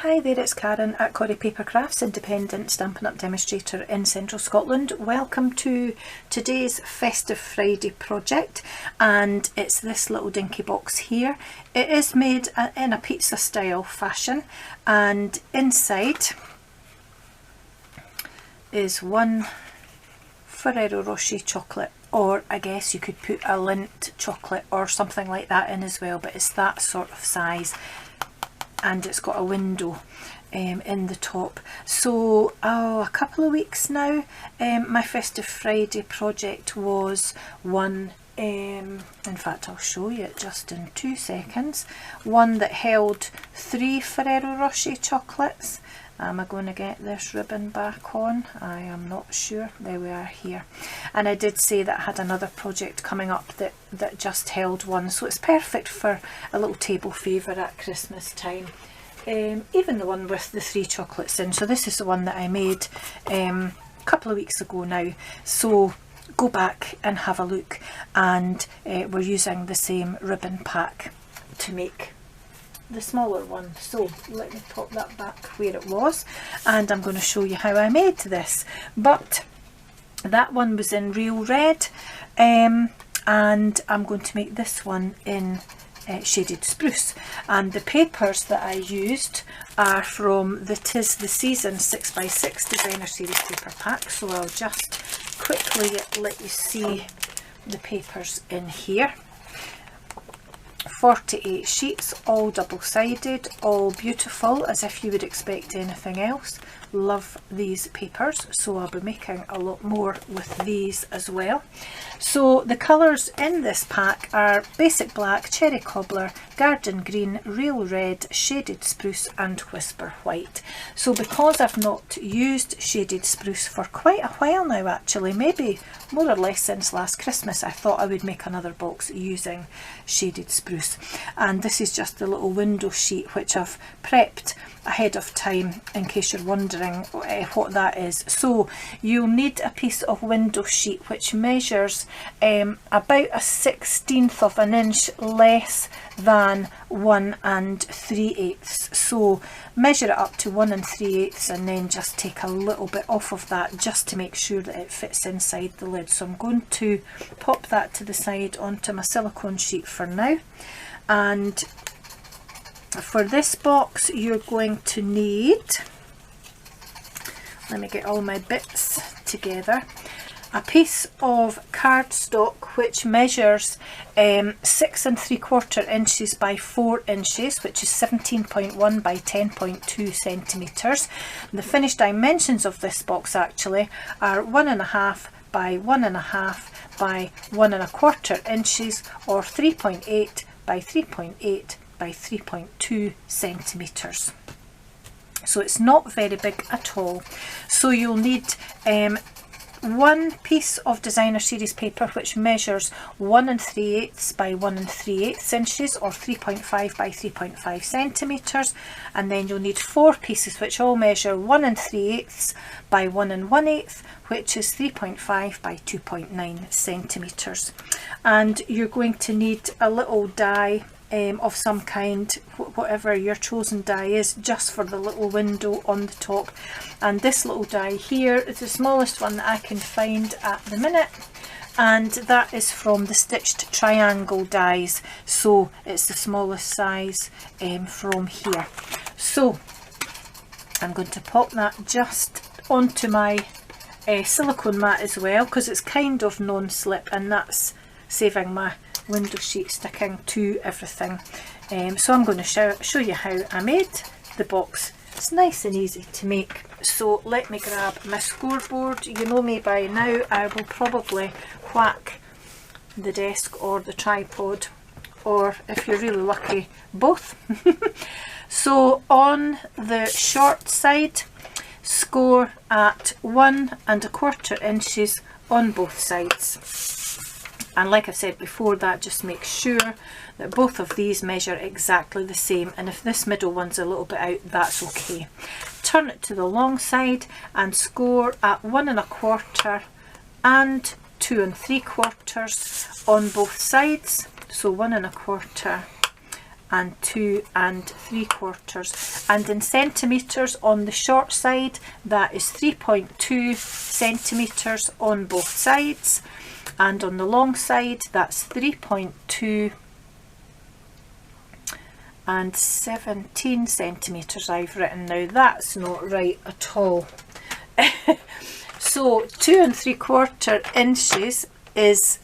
Hi there, it's Karen at Corrie Paper Crafts, independent Stampin' Up demonstrator in central Scotland. Welcome to today's Festive Friday project, and it's this little dinky box here. It is made in a pizza style fashion, and inside is one Ferrero Rocher chocolate, or I guess you could put a Lindt chocolate or something like that in as well, but it's that sort of size. And it's got a window in the top. So a couple of weeks now, my Festive Friday project was one, in fact I'll show you it just in 2 seconds, one that held 3 Ferrero Rocher chocolates. Am I going to get this ribbon back on? I am not sure. There we are here. And I did say that I had another project coming up that just held one. So it's perfect for a little table favour at Christmas time. Even the one with the 3 chocolates in. So this is the one that I made a couple of weeks ago now. So go back and have a look. And we're using the same ribbon pack to make the smaller one. So let me pop that back where it was, and I'm going to show you how I made this. But that one was in real red, and I'm going to make this one in shaded spruce. And the papers that I used are from the 'Tis the Season 6x6 designer series paper pack. So I'll just quickly let you see the papers in here. 48 sheets, all double-sided, all beautiful, as if you would expect anything else. Love these papers, so I'll be making a lot more with these as well. So the colours in this pack are basic black, cherry cobbler, garden green, real red, shaded spruce and whisper white. So because I've not used shaded spruce for quite a while now, actually, maybe more or less since last Christmas, I thought I would make another box using shaded spruce. And this is just the little window sheet which I've prepped ahead of time in case you're wondering what that is. So you'll need a piece of window sheet which measures about a 1/16 of an inch less than 1 3/8. So measure it up to 1 3/8 and then just take a little bit off of that just to make sure that it fits inside the lid. So I'm going to pop that to the side onto my silicone sheet for now. And for this box you're going to need, let me get all my bits together, a piece of cardstock which measures 6 3/4 inches by 4 inches, which is 17.1 by 10.2 centimetres. The finished dimensions of this box actually are 1.5 by 1.5 by 1 1/4 inches, or 3.8 by 3.8 by 3.2 centimetres. So it's not very big at all. So you'll need one piece of designer series paper which measures 1 3/8 by 1 3/8 inches, or 3.5 by 3.5 centimetres, and then you'll need 4 pieces which all measure 1 3/8 by 1 1/8, which is 3.5 by 2.9 centimetres. And you're going to need a little die of some kind, whatever your chosen die is, just for the little window on the top. And this little die here is the smallest one that I can find at the minute, and that is from the stitched triangle dies, so it's the smallest size from here. So I'm going to pop that just onto my silicone mat as well, because it's kind of non-slip, and that's saving my window sheet sticking to everything. So I'm going to show you how I made the box. It's nice and easy to make. So let me grab my scoreboard. You know me by now, I will probably whack the desk or the tripod, or if you're really lucky, both. So on the short side, score at 1 1/4 inches on both sides. And like I said before, that just makes sure that both of these measure exactly the same, and if this middle one's a little bit out, that's okay. Turn it to the long side and score at 1 1/4 and 2 3/4 on both sides. So 1 1/4 and 2 3/4, and in centimetres on the short side that is 3.2 centimetres on both sides, and on the long side that's 3.2 and 17 centimetres I've written. Now that's not right at all. So 2 3/4 inches is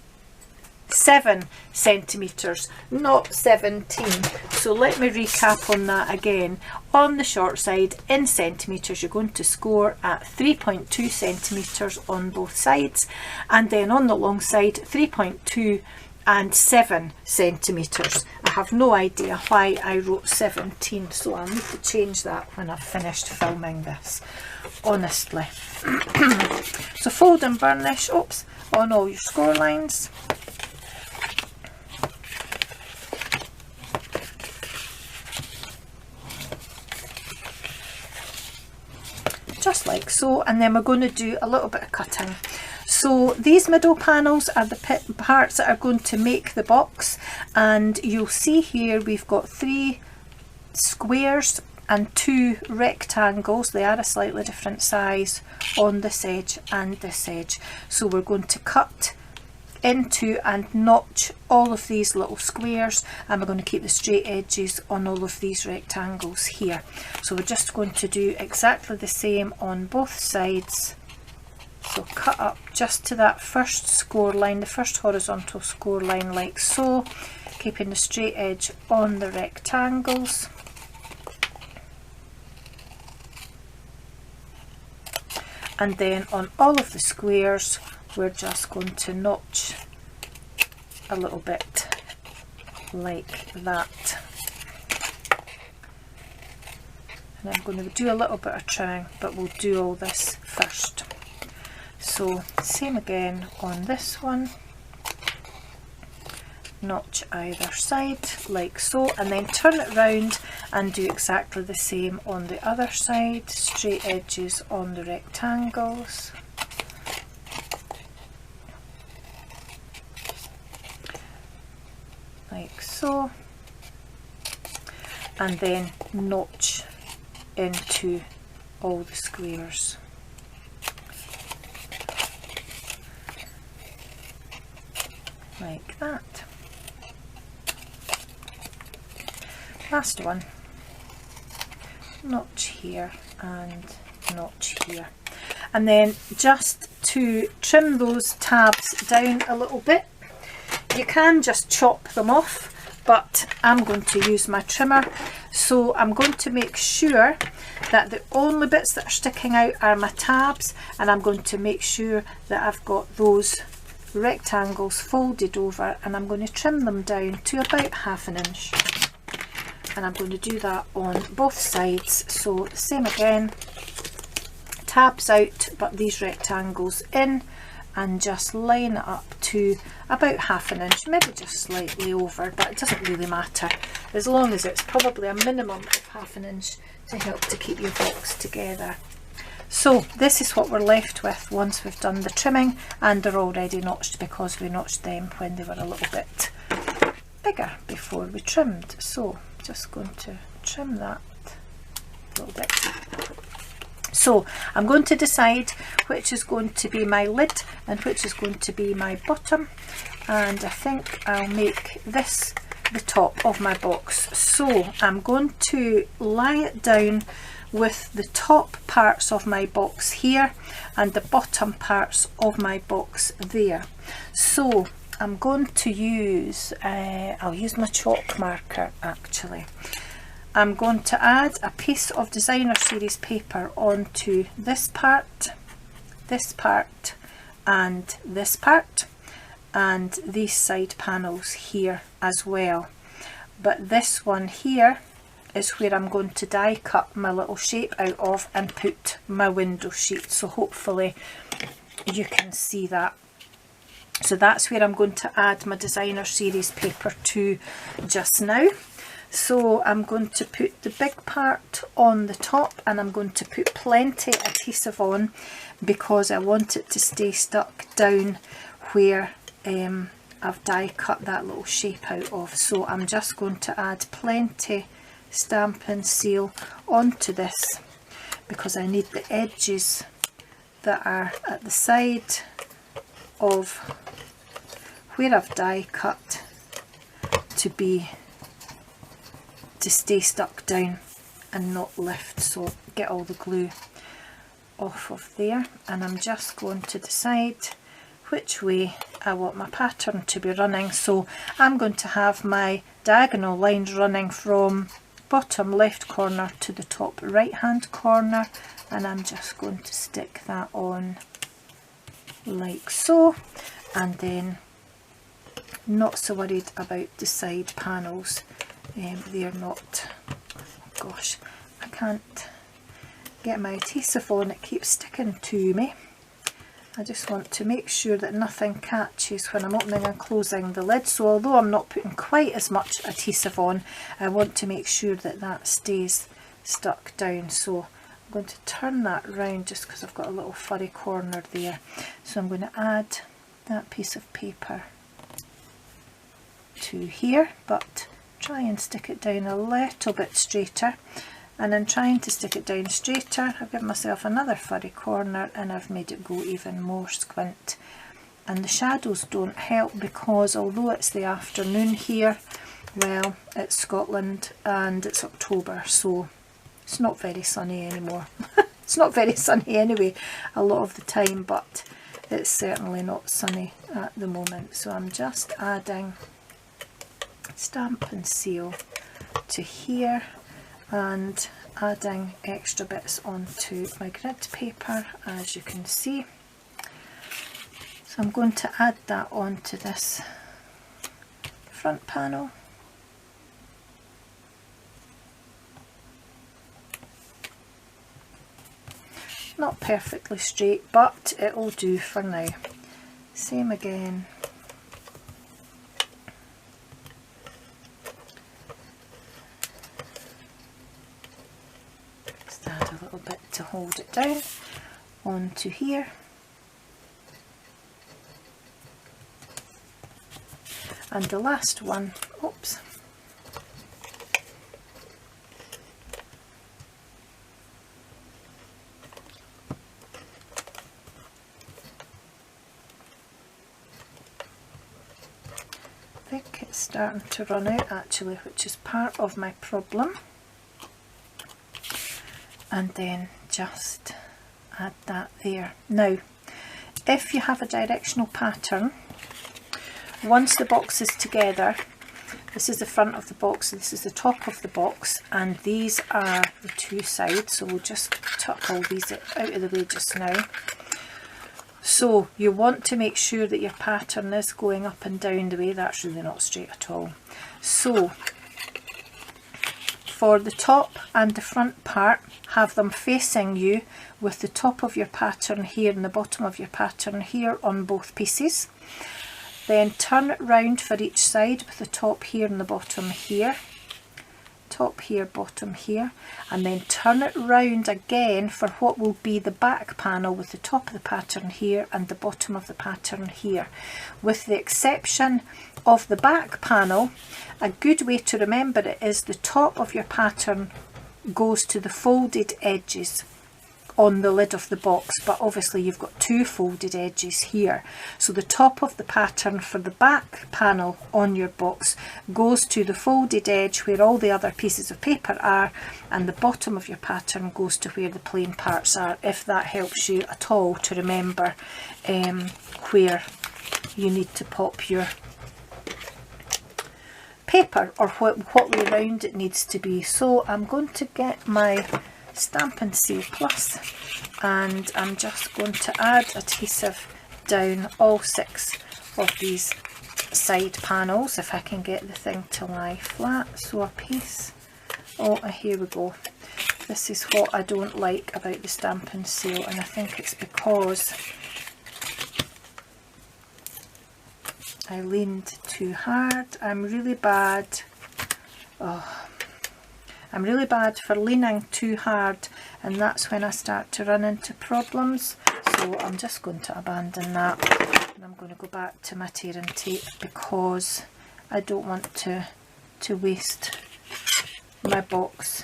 7 centimetres, not 17. So let me recap on that again. On the short side, in centimetres, you're going to score at 3.2 centimetres on both sides, and then on the long side 3.2 and 7 centimetres. I have no idea why I wrote 17, so I'll need to change that when I've finished filming this, honestly. So fold and burnish, oops, on all your score lines. Just like so, and then we're going to do a little bit of cutting. So these middle panels are the parts that are going to make the box, and you'll see here we've got 3 squares and 2 rectangles. They are a slightly different size on this edge and this edge. So we're going to cut into and notch all of these little squares, and we're going to keep the straight edges on all of these rectangles here. So we're just going to do exactly the same on both sides. So cut up just to that first score line, the first horizontal score line, like so, keeping the straight edge on the rectangles. And then on all of the squares we're just going to notch a little bit like that. And I'm going to do a little bit of trimming, but we'll do all this first. So same again on this one, notch either side like so, and then turn it round and do exactly the same on the other side, straight edges on the rectangles. Like so, and then notch into all the squares. Like that. Last one, notch here and notch here. And then just to trim those tabs down a little bit, you can just chop them off, but I'm going to use my trimmer. So I'm going to make sure that the only bits that are sticking out are my tabs, and I'm going to make sure that I've got those rectangles folded over, and I'm going to trim them down to about 1/2 inch, and I'm going to do that on both sides. So same again, tabs out but these rectangles in, and just line it up to about 1/2 inch, maybe just slightly over, but it doesn't really matter as long as it's probably a minimum of 1/2 inch to help to keep your box together. So this is what we're left with once we've done the trimming, and they're already notched because we notched them when they were a little bit bigger before we trimmed. So just going to trim that a little bit. So I'm going to decide which is going to be my lid and which is going to be my bottom, and I think I'll make this the top of my box. So I'm going to lie it down with the top parts of my box here and the bottom parts of my box there. So I'm going to use, I'll use my chalk marker actually. I'm going to add a piece of designer series paper onto this part, and this part, and these side panels here as well. But this one here is where I'm going to die cut my little shape out of and put my window sheet, so hopefully you can see that. So that's where I'm going to add my designer series paper to just now. So I'm going to put the big part on the top, and I'm going to put plenty adhesive on because I want it to stay stuck down where I've die cut that little shape out of. So I'm just going to add plenty Stampin' Seal onto this, because I need the edges that are at the side of where I've die cut to stay stuck down and not lift. So get all the glue off of there, and I'm just going to decide which way I want my pattern to be running. So I'm going to have my diagonal lines running from bottom left corner to the top right hand corner, and I'm just going to stick that on like so, and then not so worried about the side panels. They're not, oh gosh, I can't get my adhesive on, it keeps sticking to me. I just want to make sure that nothing catches when I'm opening and closing the lid. So although I'm not putting quite as much adhesive on, I want to make sure that that stays stuck down. So I'm going to turn that round just because I've got a little furry corner there. So I'm going to add that piece of paper to here, but try and stick it down a little bit straighter. And in trying to stick it down straighter, I've given myself another furry corner and I've made it go even more squint. And the shadows don't help, because although it's the afternoon here, well, it's Scotland and it's October, so it's not very sunny anymore. It's not very sunny anyway a lot of the time, but it's certainly not sunny at the moment. So I'm just adding Stampin' Seal to here and adding extra bits onto my grid paper, as you can see. So I'm going to add that onto this front panel. Not perfectly straight, but it'll do for now. Same again. Add a little bit to hold it down onto here, and the last one, oops, I think it's starting to run out actually, which is part of my problem. And then just add that there. Now, if you have a directional pattern, once the box is together, this is the front of the box, this is the top of the box, and these are the two sides. So we'll just tuck all these out of the way just now. So you want to make sure that your pattern is going up and down the way. That's really not straight at all. So for the top and the front part, have them facing you with the top of your pattern here and the bottom of your pattern here on both pieces. Then turn it round for each side with the top here and the bottom here. Top here, bottom here, and then turn it round again for what will be the back panel with the top of the pattern here and the bottom of the pattern here. With the exception of the back panel, a good way to remember it is the top of your pattern goes to the folded edges on the lid of the box, but obviously you've got two folded edges here. So the top of the pattern for the back panel on your box goes to the folded edge where all the other pieces of paper are, and the bottom of your pattern goes to where the plain parts are, if that helps you at all to remember where you need to pop your paper, or what way round it needs to be. So I'm going to get my Stampin' Seal Plus, and I'm just going to add adhesive down all 6 of these side panels, if I can get the thing to lie flat. So a piece, oh, here we go. This is what I don't like about the Stampin' Seal, and I think it's because I leaned too hard. I'm really bad. I'm really bad for leaning too hard, and that's when I start to run into problems. So I'm just going to abandon that. And I'm going to go back to my tearing tape because I don't want to waste my box.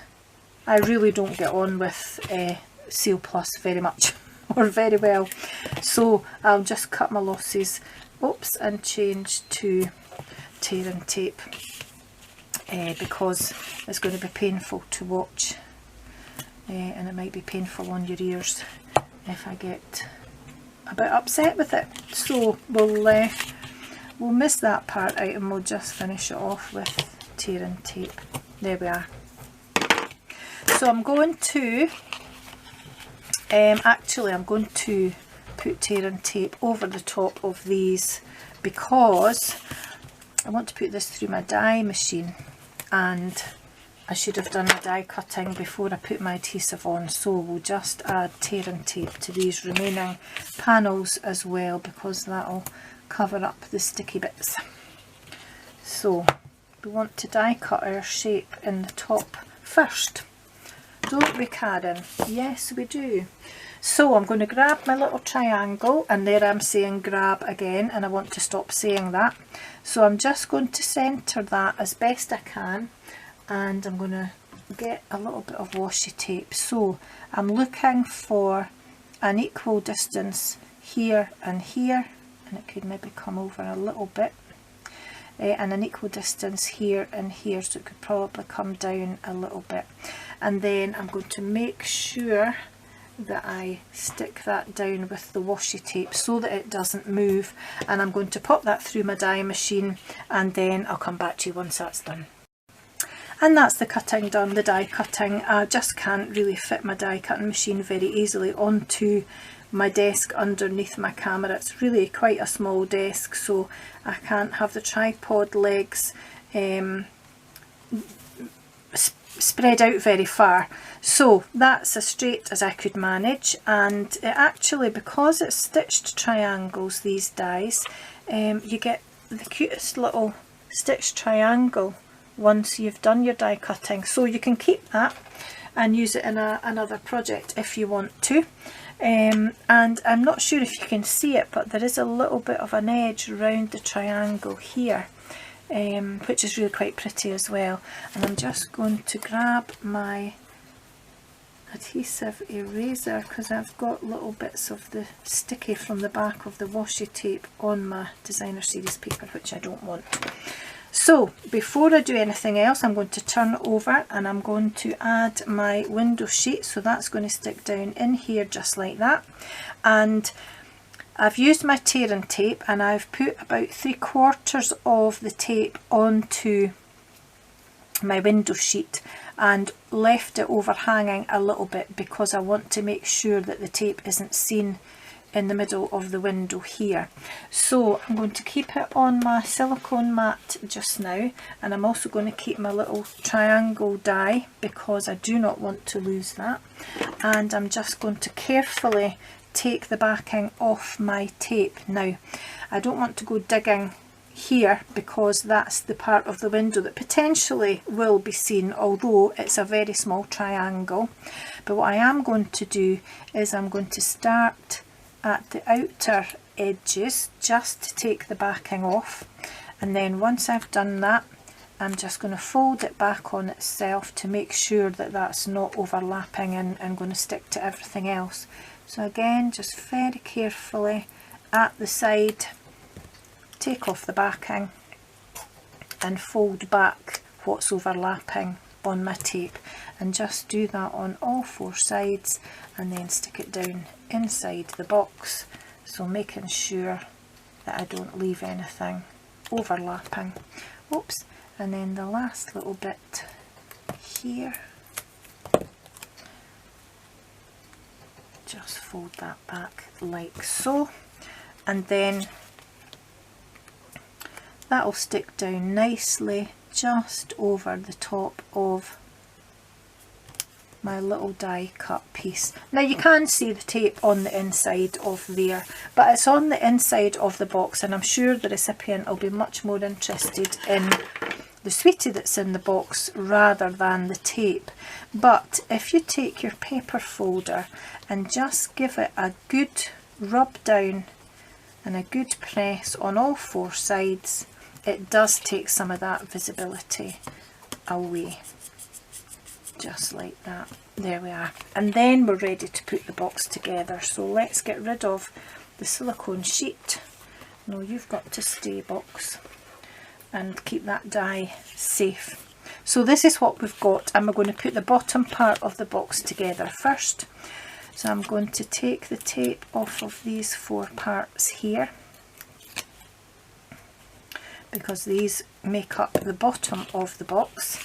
I really don't get on with Seal Plus very much or very well, so I'll just cut my losses, oops, and change to tearing tape because it's going to be painful to watch, and it might be painful on your ears if I get a bit upset with it. So we'll miss that part out and we'll just finish it off with tearing tape. There we are. So I'm going to actually I'm going to put tearing tape over the top of these because I want to put this through my die machine, and I should have done my die cutting before I put my adhesive on, so we'll just add tearing tape to these remaining panels as well because that'll cover up the sticky bits. So we want to die cut our shape in the top first, don't we, Karen? Yes, we do. So I'm going to grab my little triangle, and there I'm saying grab again, and I want to stop saying that. So I'm just going to centre that as best I can, and I'm going to get a little bit of washi tape. So I'm looking for an equal distance here and here, and it could maybe come over a little bit, and an equal distance here and here, so it could probably come down a little bit. And then I'm going to make sure that I stick that down with the washi tape so that it doesn't move, and I'm going to pop that through my die machine, and then I'll come back to you once that's done. And that's the cutting done, the die cutting. I just can't really fit my die cutting machine very easily onto my desk underneath my camera. It's really quite a small desk, so I can't have the tripod legs spread out very far. So that's as straight as I could manage, and it actually, because it's stitched triangles, these dies, you get the cutest little stitched triangle once you've done your die cutting, so you can keep that and use it in another project if you want to. And I'm not sure if you can see it, but there is a little bit of an edge around the triangle here, which is really quite pretty as well. And I'm just going to grab my adhesive eraser because I've got little bits of the sticky from the back of the washi tape on my designer series paper, which I don't want. So before I do anything else, I'm going to turn over and I'm going to add my window sheet. So that's going to stick down in here just like that. And I've used my tearing tape, and I've put about 3/4 of the tape onto my window sheet and left it overhanging a little bit because I want to make sure that the tape isn't seen in the middle of the window here. So I'm going to keep it on my silicone mat just now, and I'm also going to keep my little triangle die because I do not want to lose that. And I'm just going to carefully take the backing off my tape. Now I don't want to go digging here because that's the part of the window that potentially will be seen, although it's a very small triangle. But what I am going to do is I'm going to start at the outer edges just to take the backing off, and then once I've done that, I'm just going to fold it back on itself to make sure that that's not overlapping and going to stick to everything else. So again, just very carefully at the side, take off the backing and fold back what's overlapping on my tape, and just do that on all 4 sides, and then stick it down inside the box, so making sure that I don't leave anything overlapping. Oops. And then the last little bit here, just fold that back like so, and then that'll stick down nicely just over the top of my little die cut piece. Now you can see the tape on the inside of there, but it's on the inside of the box, and I'm sure the recipient will be much more interested in the sweetie that's in the box rather than the tape. But if you take your paper folder and just give it a good rub down and a good press on all four sides, it does take some of that visibility away. Just like that. There we are. And then we're ready to put the box together. So let's get rid of the silicone sheet. No, you've got to stay, box, and keep that die safe. So this is what we've got, and we're going to put the bottom part of the box together first. So I'm going to take the tape off of these four parts here, because these make up the bottom of the box,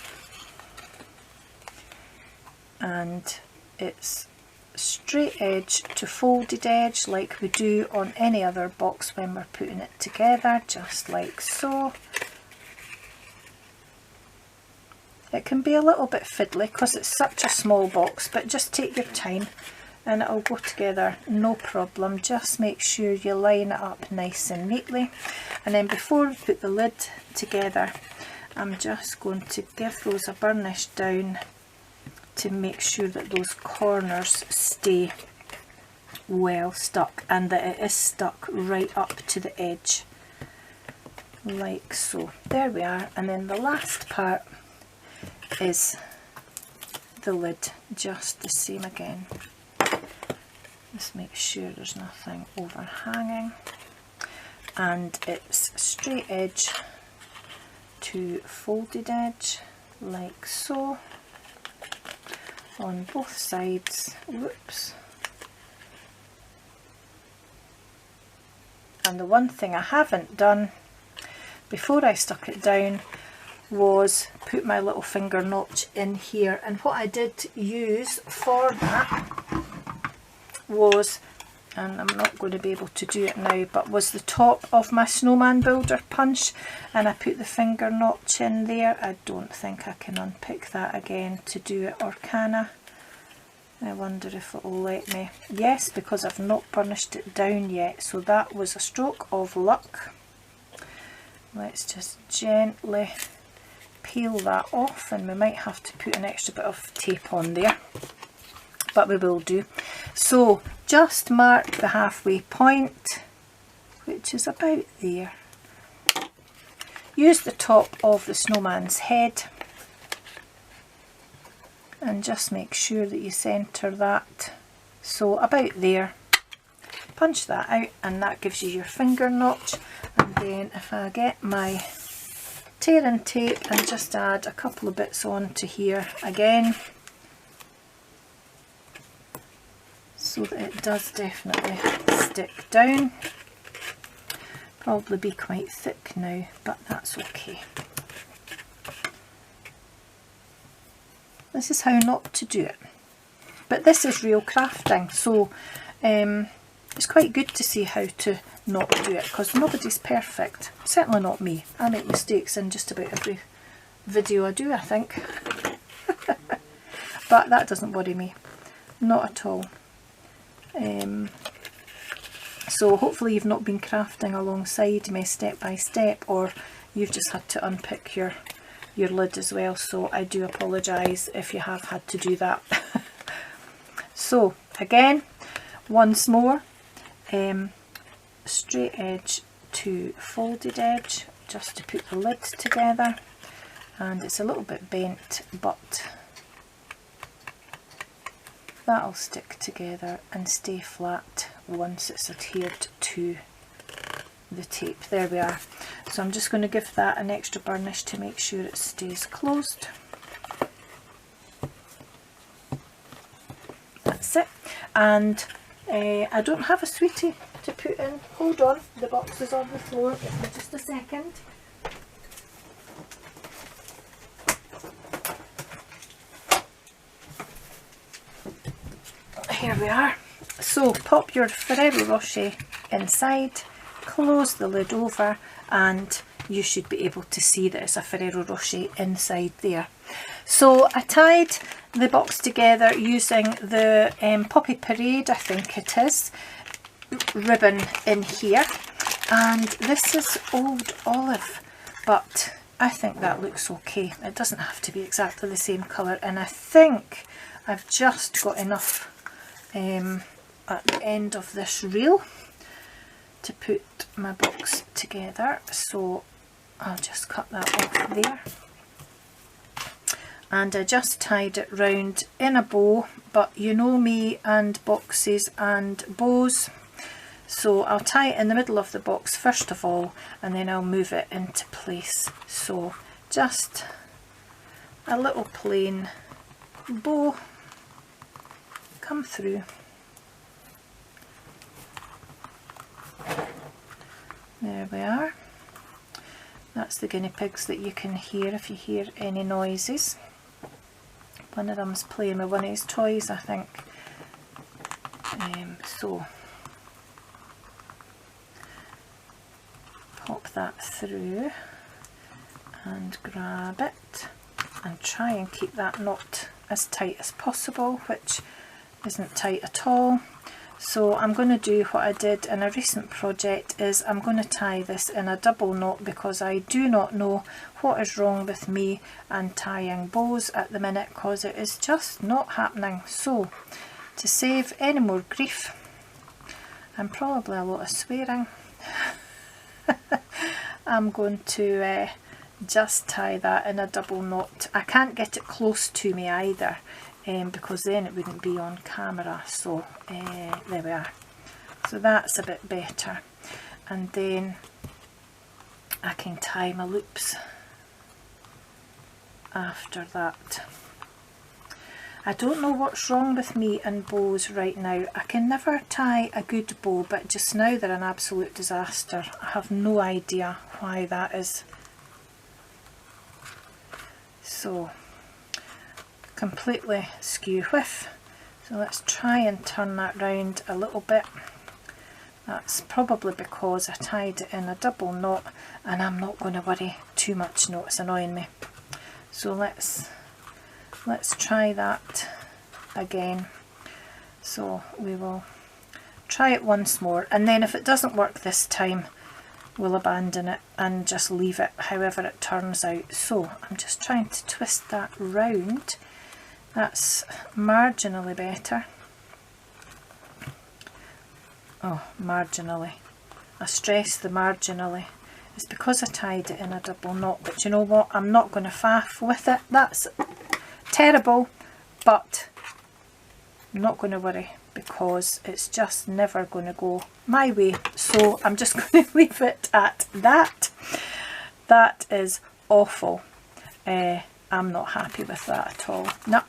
and it's straight edge to folded edge like we do on any other box when we're putting it together, just like so. It can be a little bit fiddly because it's such a small box, but just take your time and it'll go together no problem. Just make sure you line it up nice and neatly. And then before we put the lid together, I'm just going to give those a burnish down to make sure that those corners stay well stuck and that it is stuck right up to the edge, like so. There we are. And then the last part is the lid, just the same again. Just make sure there's nothing overhanging, and it's straight edge to folded edge like so on both sides. Whoops. And the one thing I haven't done before I stuck it down was put my little finger notch in here, and what I did use for that was, and I'm not going to be able to do it now, but was the top of my snowman builder punch, and I put the finger notch in there. I don't think I can unpick that again to do it, or can I? I wonder if it will let me. Yes, because I've not burnished it down yet, so that was a stroke of luck. Let's just gently peel that off, and we might have to put an extra bit of tape on there, but we will do. So just mark the halfway point, which is about there. Use the top of the snowman's head and just make sure that you centre that, so about there. Punch that out, and that gives you your finger notch. And then if I get my tearing tape and just add a couple of bits onto here again, so that it does definitely stick down. Probably be quite thick now, but that's okay. This is how not to do it. But this is real crafting, so it's quite good to see how to not do it, because nobody's perfect. Certainly not me. I make mistakes in just about every video I do, I think. But that doesn't worry me. Not at all. So hopefully you've not been crafting alongside me step by step, or you've just had to unpick your lid as well, so I do apologise if you have had to do that. So again, once more, straight edge to folded edge, just to put the lid together, and it's a little bit bent, but that'll stick together and stay flat once it's adhered to the tape. There we are. So I'm just going to give that an extra burnish to make sure it stays closed. That's it. And I don't have a sweetie to put in. Hold on, the box is on the floor. Give me just a second. Here we are. So pop your Ferrero Rocher inside, close the lid over, and you should be able to see that it's a Ferrero Rocher inside there. So I tied the box together using the Poppy Parade, I think it is, ribbon in here, and this is Old Olive, but I think that looks okay. It doesn't have to be exactly the same colour, and I think I've just got enough at the end of this reel to put my box together, so I'll just cut that off there. And I just tied it round in a bow, but you know me and boxes and bows, so I'll tie it in the middle of the box first of all, and then I'll move it into place. So just a little plain bow come through. There we are. That's the guinea pigs that you can hear if you hear any noises. One of them's playing with one of his toys, I think. So pop that through and grab it and try and keep that knot as tight as possible, which isn't tight at all. So I'm going to do what I did in a recent project, is I'm going to tie this in a double knot, because I do not know what is wrong with me and tying bows at the minute, because it is just not happening. So to save any more grief and probably a lot of swearing, I'm going to just tie that in a double knot. I can't get it close to me either, because then it wouldn't be on camera. So there we are. So that's a bit better, and then I can tie my loops after that. I don't know what's wrong with me and bows right now. I can never tie a good bow, but just now they're an absolute disaster. I have no idea why that is. So completely skew whiff. So let's try and turn that round a little bit. That's probably because I tied it in a double knot, and I'm not going to worry too much. No, it's annoying me. So let's try that again. So we will try it once more, and then if it doesn't work this time, we'll abandon it and just leave it however it turns out. So I'm just trying to twist that round. That's marginally better. Oh, marginally. I stress the marginally. It's because I tied it in a double knot, but you know what? I'm not going to faff with it. That's terrible, but I'm not going to worry, because it's just never going to go my way. So I'm just going to leave it at that. That is awful. I'm not happy with that at all. No.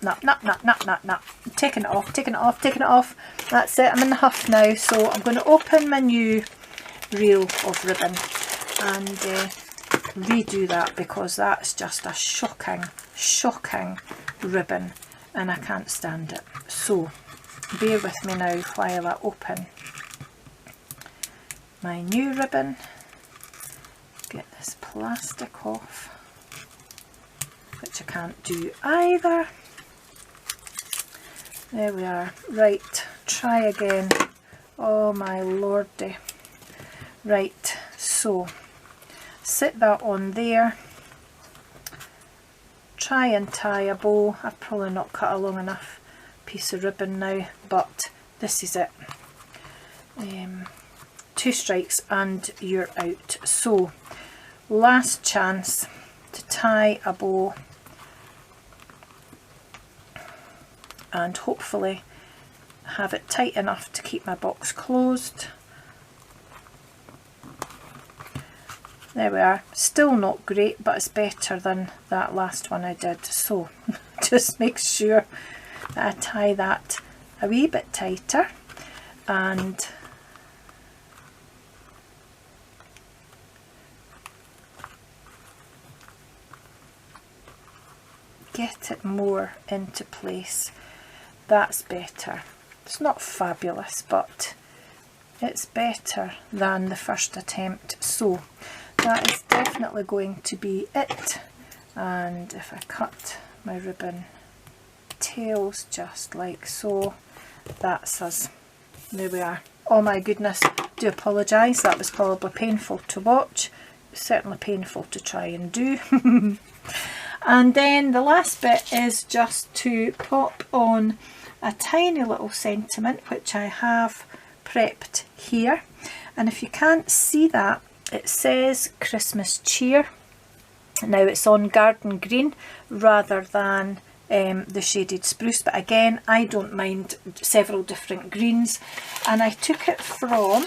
Taking it off, taking it off, taking it off. That's it, I'm in the huff now. So I'm going to open my new reel of ribbon and redo that, because that's just a shocking ribbon and I can't stand it. So bear with me now while I open my new ribbon. Get this plastic off, which I can't do either. There we are. Right, try again. Oh my lordy. Right, so sit that on there. Try and tie a bow. I've probably not cut a long enough piece of ribbon now, but this is it. 2 strikes and you're out. So last chance to tie a bow and hopefully have it tight enough to keep my box closed. There we are. Still not great, but it's better than that last one I did. So just make sure that I tie that a wee bit tighter and get it more into place. That's better. It's not fabulous, but it's better than the first attempt. So that is definitely going to be it. And if I cut my ribbon tails just like so, that's us. There we are. Oh my goodness, do apologise, that was probably painful to watch. Certainly painful to try and do. And then the last bit is just to pop on a tiny little sentiment, which I have prepped here, And if you can't see that, it says Christmas Cheer. Now it's on garden green rather than the shaded spruce, but again, I don't mind several different greens. And I took it from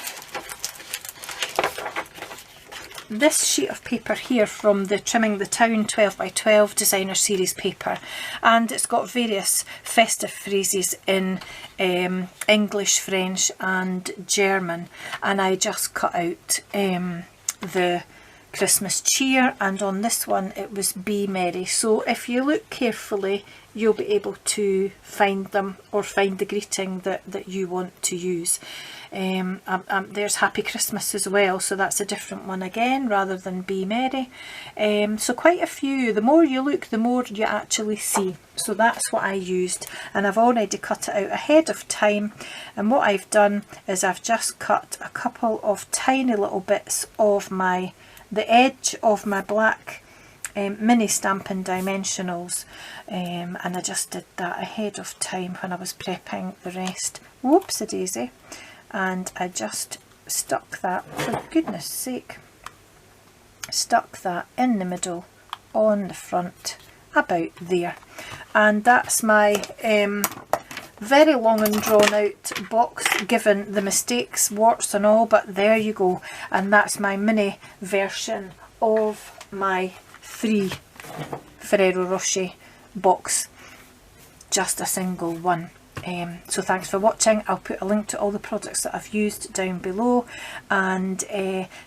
this sheet of paper here from the Trimming the Town 12 by 12 designer series paper, and it's got various festive phrases in English, French and German, and I just cut out the Christmas cheer, and on this one it was Be Merry. So if you look carefully, you'll be able to find them, or find the greeting that you want to use. There's Happy Christmas as well, so that's a different one again rather than Be Merry. So quite a few. The more you look, the more you actually see. So that's what I used, and I've already cut it out ahead of time. And what I've done is I've just cut a couple of tiny little bits of the edge of my black mini Stampin' Dimensionals, and I just did that ahead of time when I was prepping the rest. Whoopsie daisy. And I just stuck that, for goodness sake, stuck that in the middle on the front, about there. And that's my very long and drawn out box, given the mistakes, warts and all, but there you go. And that's my mini version of my 3 Ferrero Rocher box, just a single one. So thanks for watching. I'll put a link to all the products that I've used down below, and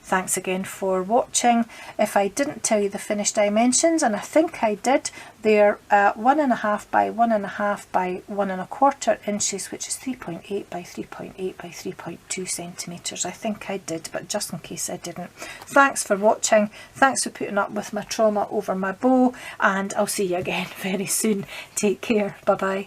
thanks again for watching. If I didn't tell you the finished dimensions, and I think I did, they're 1.5 by 1.5 by 1 1/4 inches, which is 3.8 by 3.8 by 3.2 centimetres. I think I did, but just in case I didn't. Thanks for watching. Thanks for putting up with my trauma over my bow, and I'll see you again very soon. Take care. Bye bye.